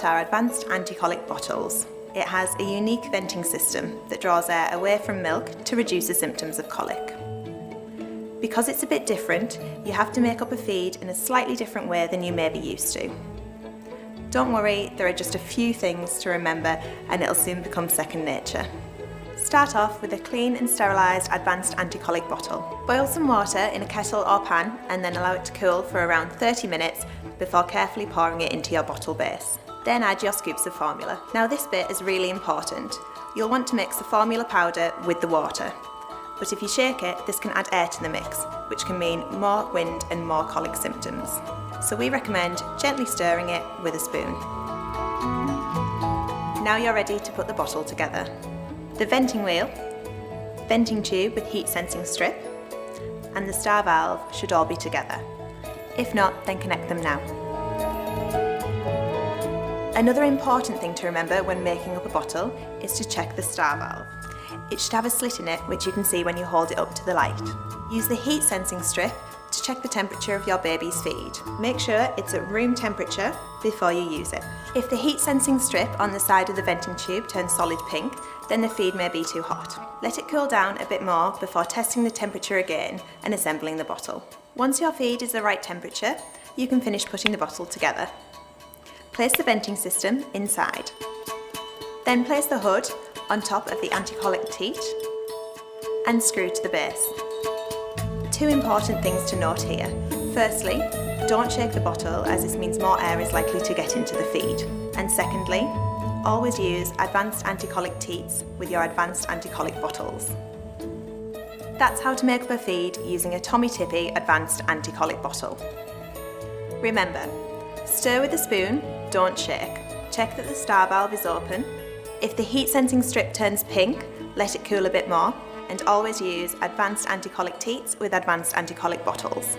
about our advanced anti-colic bottles. It has a unique venting system that draws air away from milk to reduce the symptoms of colic. Because it's a bit different, you have to make up a feed in a slightly different way than you may be used to. Don't worry, there are just a few things to remember and it'll soon become second nature. Start off with a clean and sterilised advanced anti-colic bottle. Boil some water in a kettle or pan and then allow it to cool for around 30 minutes before carefully pouring it into your bottle base. Then add your scoops of formula. Now this bit is really important. You'll want to mix the formula powder with the water. But if you shake it, this can add air to the mix, which can mean more wind and more colic symptoms. So we recommend gently stirring it with a spoon. Now you're ready to put the bottle together. The venting wheel, venting tube with heat sensing strip, and the star valve should all be together. If not, then connect them now. Another important thing to remember when making up a bottle is to check the star valve. It should have a slit in it which you can see when you hold it up to the light. Use the heat sensing strip to check the temperature of your baby's feed. Make sure it's at room temperature before you use it. If the heat sensing strip on the side of the venting tube turns solid pink, then the feed may be too hot. Let it cool down a bit more before testing the temperature again and assembling the bottle. Once your feed is the right temperature, you can finish putting the bottle together. Place the venting system inside. Then place the hood on top of the anti-colic teat and screw to the base. Two important things to note here. Firstly, don't shake the bottle as this means more air is likely to get into the feed. And secondly, always use advanced anti-colic teats with your advanced anti-colic bottles. That's how to make up a feed using a Tommee Tippy advanced anti-colic bottle. Remember, stir with a spoon, don't shake. Check that the star valve is open. If the heat sensing strip turns pink, let it cool a bit more, and always use advanced anti-colic teats with advanced anti-colic bottles.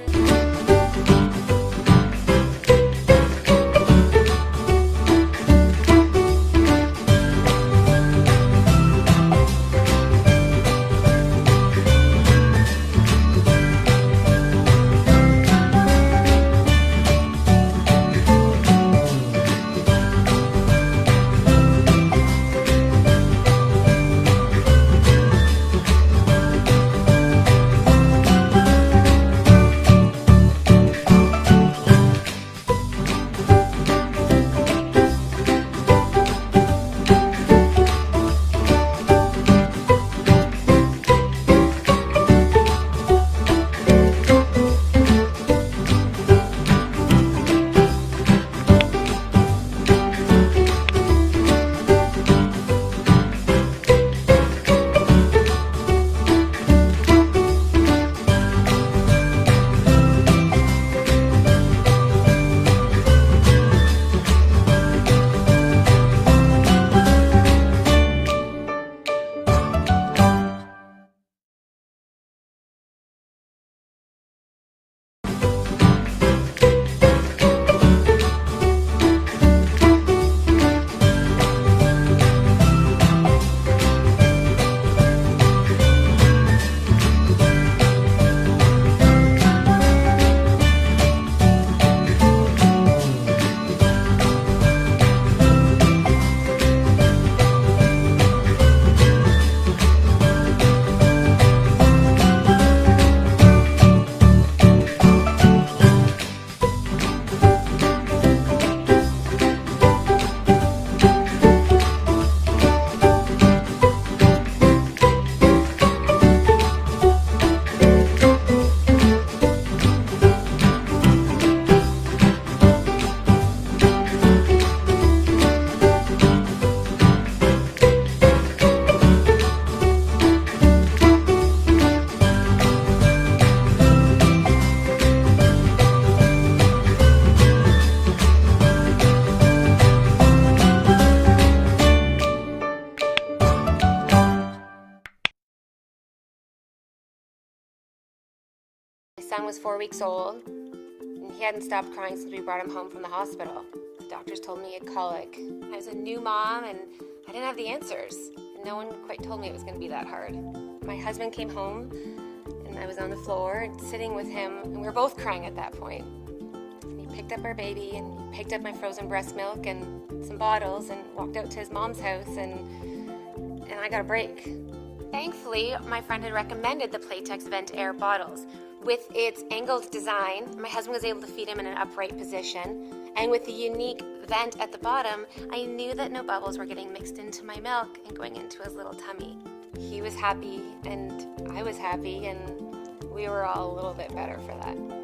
My son was 4 weeks old, and he hadn't stopped crying since we brought him home from the hospital. The doctors told me he had colic. I was a new mom, and I didn't have the answers. And no one quite told me it was going to be that hard. My husband came home, and I was on the floor sitting with him, and we were both crying at that point. And he picked up our baby and he picked up my frozen breast milk and some bottles and walked out to his mom's house and I got a break. Thankfully, my friend had recommended the Playtex VentAire bottles. With its angled design, my husband was able to feed him in an upright position, and with the unique vent at the bottom, I knew that no bubbles were getting mixed into my milk and going into his little tummy. He was happy, and I was happy, and we were all a little bit better for that.